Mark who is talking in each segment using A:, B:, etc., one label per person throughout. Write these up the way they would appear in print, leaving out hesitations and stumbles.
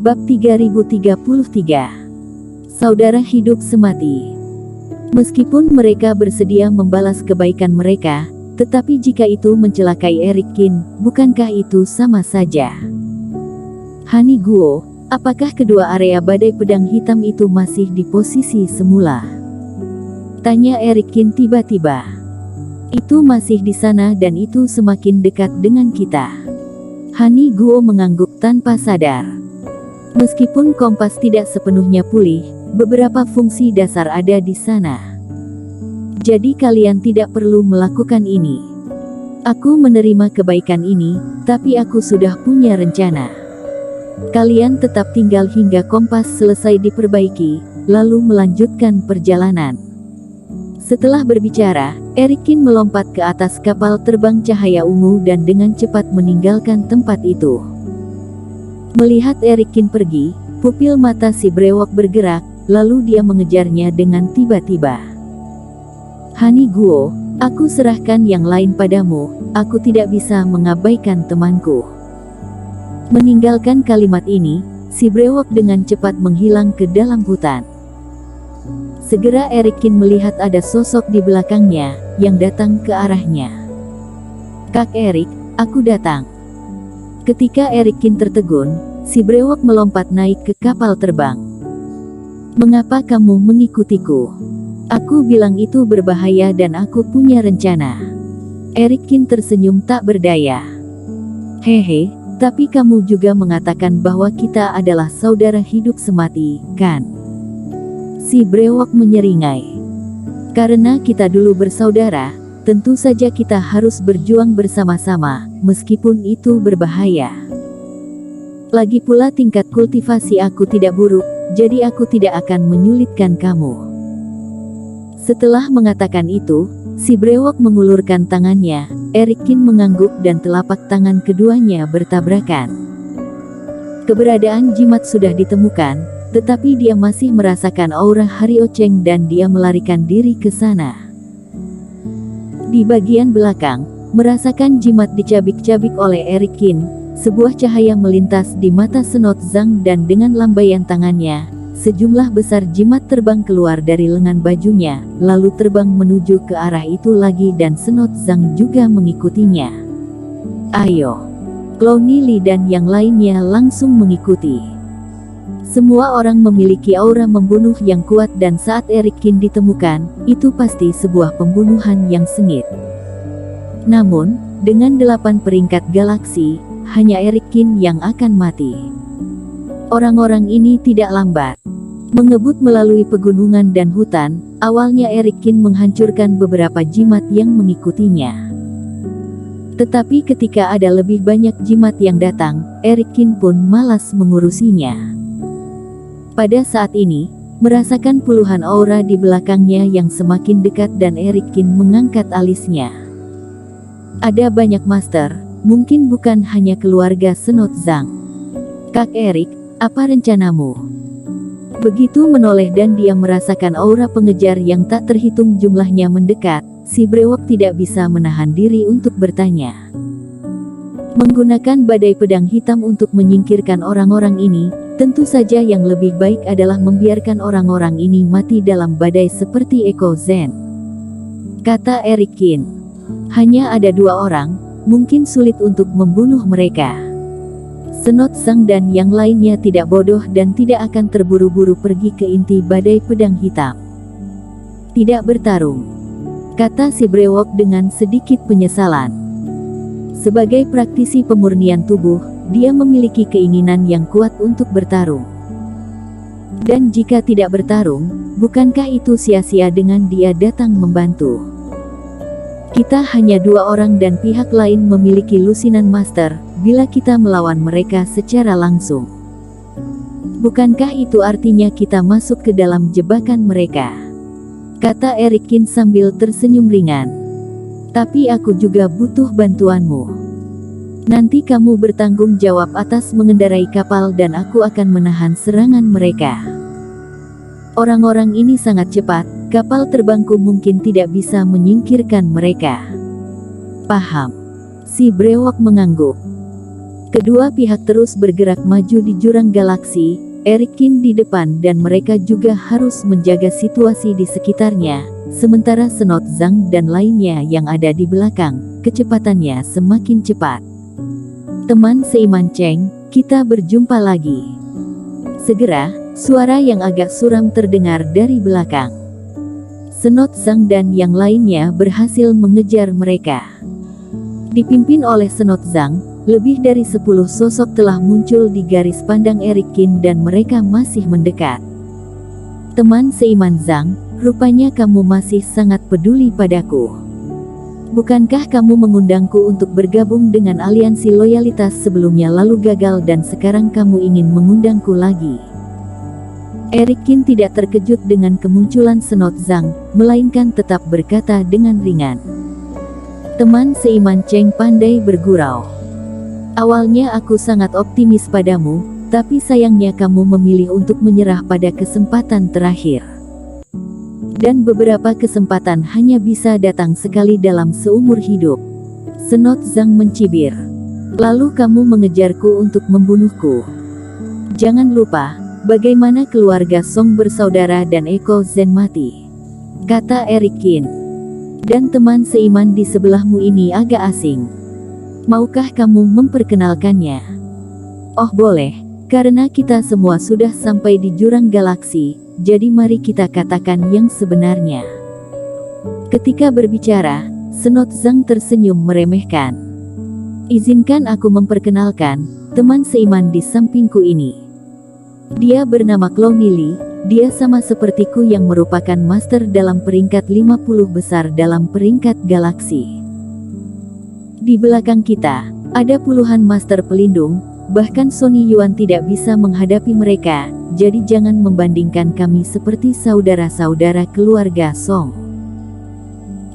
A: Bab 3033. Saudara hidup semati. Meskipun mereka bersedia membalas kebaikan mereka, tetapi jika itu mencelakai Eric Kin, bukankah itu sama saja? Hani Guo, apakah kedua area badai pedang hitam itu masih di posisi semula? Tanya Eric Kin tiba-tiba. Itu masih di sana dan itu semakin dekat dengan kita. Hani Guo mengangguk tanpa sadar. Meskipun kompas tidak sepenuhnya pulih, beberapa fungsi dasar ada di sana. Jadi kalian tidak perlu melakukan ini. Aku menerima kebaikan ini, tapi aku sudah punya rencana. Kalian tetap tinggal hingga kompas selesai diperbaiki, lalu melanjutkan perjalanan. Setelah berbicara, Eric Kin melompat ke atas kapal terbang cahaya ungu dan dengan cepat meninggalkan tempat itu. Melihat Eric Kin pergi, pupil mata si brewok bergerak, lalu dia mengejarnya dengan tiba-tiba. Hani Guo, aku serahkan yang lain padamu, aku tidak bisa mengabaikan temanku. Meninggalkan kalimat ini, si brewok dengan cepat menghilang ke dalam hutan. Segera Eric Kin melihat ada sosok di belakangnya, yang datang ke arahnya. Kak Eric, aku datang. Ketika Eric Kin tertegun, si brewok melompat naik ke kapal terbang. Mengapa kamu mengikutiku? Aku bilang itu berbahaya dan aku punya rencana. Eric Kin tersenyum tak berdaya. Hehe, tapi kamu juga mengatakan bahwa kita adalah saudara hidup semati, kan? Si brewok menyeringai. Karena kita dulu bersaudara, tentu saja kita harus berjuang bersama-sama, meskipun itu berbahaya. Lagi pula tingkat kultivasi aku tidak buruk, jadi aku tidak akan menyulitkan kamu. Setelah mengatakan itu, si brewok mengulurkan tangannya, Eric Kin mengangguk dan telapak tangan keduanya bertabrakan. Keberadaan jimat sudah ditemukan, tetapi dia masih merasakan aura Hario Cheng dan dia melarikan diri ke sana. Di bagian belakang, merasakan jimat dicabik-cabik oleh Eric Kin, sebuah cahaya melintas di mata Senot Zhang dan dengan lambaian tangannya, sejumlah besar jimat terbang keluar dari lengan bajunya, lalu terbang menuju ke arah itu lagi dan Senot Zhang juga mengikutinya. Ayo! Clowny Li dan yang lainnya langsung mengikuti. Semua orang memiliki aura membunuh yang kuat dan saat Eric Kin ditemukan, itu pasti sebuah pembunuhan yang sengit. Namun, dengan 8 peringkat galaksi, hanya Eric Kin yang akan mati. Orang-orang ini tidak lambat. Mengebut melalui pegunungan dan hutan, awalnya Eric Kin menghancurkan beberapa jimat yang mengikutinya. Tetapi ketika ada lebih banyak jimat yang datang, Eric Kin pun malas mengurusinya. Pada saat ini, merasakan puluhan aura di belakangnya yang semakin dekat dan Eric Kin mengangkat alisnya. Ada banyak master, mungkin bukan hanya keluarga Senot Zhang. Kak Eric, apa rencanamu? Begitu menoleh dan dia merasakan aura pengejar yang tak terhitung jumlahnya mendekat, si brewok tidak bisa menahan diri untuk bertanya. Menggunakan badai pedang hitam untuk menyingkirkan orang-orang ini, tentu saja yang lebih baik adalah membiarkan orang-orang ini mati dalam badai seperti Echo Zen. Kata Eric Kin. Hanya ada 2 orang, mungkin sulit untuk membunuh mereka. Senot Zhang dan yang lainnya tidak bodoh dan tidak akan terburu-buru pergi ke inti badai pedang hitam. Tidak bertarung. Kata si brewok dengan sedikit penyesalan. Sebagai praktisi pemurnian tubuh, dia memiliki keinginan yang kuat untuk bertarung. Dan jika tidak bertarung, bukankah itu sia-sia dengan dia datang membantu? Kita hanya 2 orang dan pihak lain memiliki lusinan master, bila kita melawan mereka secara langsung. Bukankah itu artinya kita masuk ke dalam jebakan mereka? Kata Eric Kin sambil tersenyum ringan. Tapi aku juga butuh bantuanmu. Nanti kamu bertanggung jawab atas mengendarai kapal dan aku akan menahan serangan mereka. Orang-orang ini sangat cepat, kapal terbangku mungkin tidak bisa menyingkirkan mereka. Paham? Si brewok mengangguk. Kedua pihak terus bergerak maju di jurang galaksi, Erikin di depan dan mereka juga harus menjaga situasi di sekitarnya, sementara Senot Zhang dan lainnya yang ada di belakang, kecepatannya semakin cepat. Teman seiman Cheng, kita berjumpa lagi. Segera, suara yang agak suram terdengar dari belakang. Senot Zhang dan yang lainnya berhasil mengejar mereka. Dipimpin oleh Senot Zhang, lebih dari 10 sosok telah muncul di garis pandang Erikin dan mereka masih mendekat. Teman seiman Zhang, rupanya kamu masih sangat peduli padaku. Bukankah kamu mengundangku untuk bergabung dengan aliansi loyalitas sebelumnya lalu gagal dan sekarang kamu ingin mengundangku lagi? Erikin tidak terkejut dengan kemunculan Senot Zhang, melainkan tetap berkata dengan ringan. Teman seiman Cheng pandai bergurau. Awalnya aku sangat optimis padamu, tapi sayangnya kamu memilih untuk menyerah pada kesempatan terakhir. Dan beberapa kesempatan hanya bisa datang sekali dalam seumur hidup. Senot Zhang mencibir. Lalu kamu mengejarku untuk membunuhku. Jangan lupa, bagaimana keluarga Song bersaudara dan Eko Zhen mati, kata Erikin. Dan teman seiman di sebelahmu ini agak asing. Maukah kamu memperkenalkannya? Oh boleh, karena kita semua sudah sampai di jurang galaksi, jadi mari kita katakan yang sebenarnya. Ketika berbicara, Senot Zhang tersenyum meremehkan. Izinkan aku memperkenalkan, teman seiman di sampingku ini. Dia bernama Clowny Li, dia sama sepertiku yang merupakan master dalam peringkat 50 besar dalam peringkat galaksi. Di belakang kita, ada puluhan master pelindung, bahkan Sony Yuan tidak bisa menghadapi mereka, jadi jangan membandingkan kami seperti saudara-saudara keluarga Song.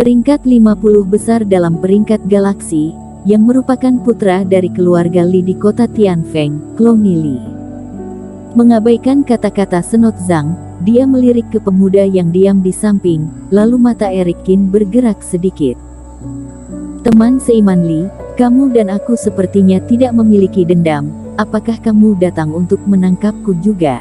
A: Peringkat 50 besar dalam peringkat galaksi, yang merupakan putra dari keluarga Li di kota Tianfeng, Clowny Li. Mengabaikan kata-kata Senot Zhang, dia melirik ke pemuda yang diam di samping, lalu mata Erikin bergerak sedikit. Teman seiman Li, kamu dan aku sepertinya tidak memiliki dendam, apakah kamu datang untuk menangkapku juga?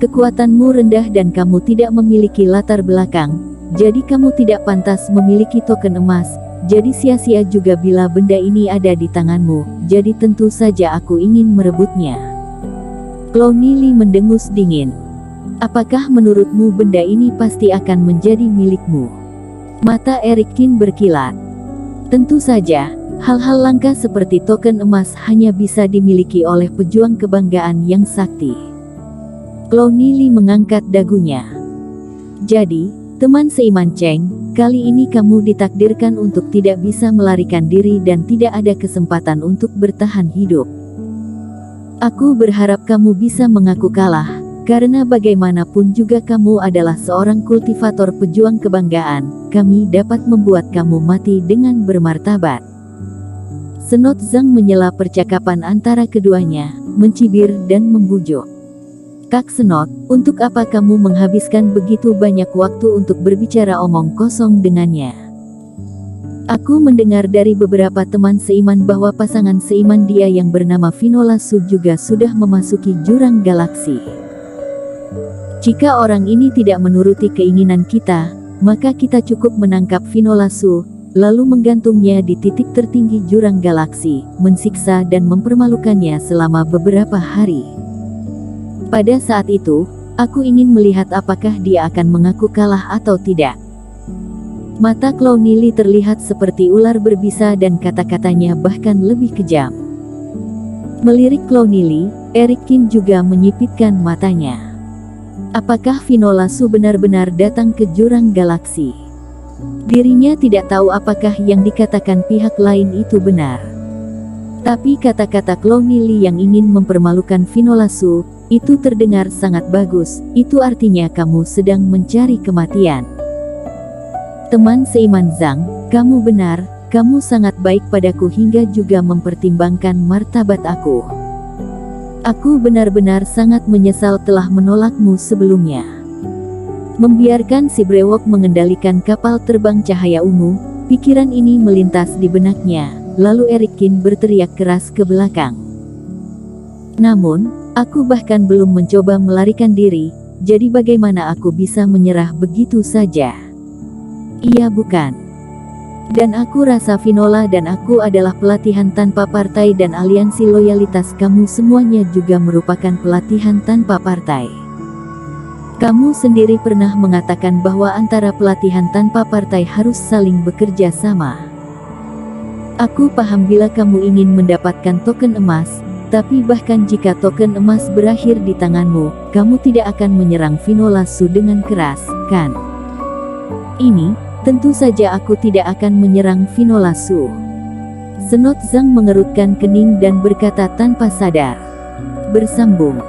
A: Kekuatanmu rendah dan kamu tidak memiliki latar belakang, jadi kamu tidak pantas memiliki token emas, jadi sia-sia juga bila benda ini ada di tanganmu, jadi tentu saja aku ingin merebutnya. Clowny Li mendengus dingin. Apakah menurutmu benda ini pasti akan menjadi milikmu? Mata Erikin berkilat. Tentu saja, hal-hal langka seperti token emas hanya bisa dimiliki oleh pejuang kebanggaan yang sakti. Clowny Li mengangkat dagunya. Jadi, teman seiman Cheng, kali ini kamu ditakdirkan untuk tidak bisa melarikan diri dan tidak ada kesempatan untuk bertahan hidup. Aku berharap kamu bisa mengaku kalah, karena bagaimanapun juga kamu adalah seorang kultivator pejuang kebanggaan, kami dapat membuat kamu mati dengan bermartabat. Senot Zhang menyela percakapan antara keduanya, mencibir dan membujuk. Kak Senot, untuk apa kamu menghabiskan begitu banyak waktu untuk berbicara omong kosong dengannya? Aku mendengar dari beberapa teman seiman bahwa pasangan seiman dia yang bernama Vinola Su juga sudah memasuki jurang galaksi. Jika orang ini tidak menuruti keinginan kita, maka kita cukup menangkap Vinola Su, lalu menggantungnya di titik tertinggi jurang galaksi, mensiksa dan mempermalukannya selama beberapa hari. Pada saat itu, aku ingin melihat apakah dia akan mengaku kalah atau tidak. Mata Clowny Li terlihat seperti ular berbisa dan kata-katanya bahkan lebih kejam. Melirik Clowny Li, Erikin juga menyipitkan matanya. Apakah Vinola Su benar-benar datang ke jurang galaksi? Dirinya tidak tahu apakah yang dikatakan pihak lain itu benar. Tapi kata-kata Clowny Li yang ingin mempermalukan Vinola Su, itu terdengar sangat bagus, itu artinya kamu sedang mencari kematian. Teman seiman Zhang, kamu benar, kamu sangat baik padaku hingga juga mempertimbangkan martabat aku. Aku benar-benar sangat menyesal telah menolakmu sebelumnya. Membiarkan si brewok mengendalikan kapal terbang cahaya ungu, pikiran ini melintas di benaknya, lalu Eric Kin berteriak keras ke belakang. Namun, aku bahkan belum mencoba melarikan diri, jadi bagaimana aku bisa menyerah begitu saja? Iya bukan. Dan aku rasa Vinola dan aku adalah pelatihan tanpa partai dan aliansi loyalitas kamu semuanya juga merupakan pelatihan tanpa partai. Kamu sendiri pernah mengatakan bahwa antara pelatihan tanpa partai harus saling bekerja sama. Aku paham bila kamu ingin mendapatkan token emas, tapi bahkan jika token emas berakhir di tanganmu, kamu tidak akan menyerang Vinola Su dengan keras, kan? Tentu saja aku tidak akan menyerang Vinola Su. Senot Zhang mengerutkan kening dan berkata tanpa sadar. Bersambung.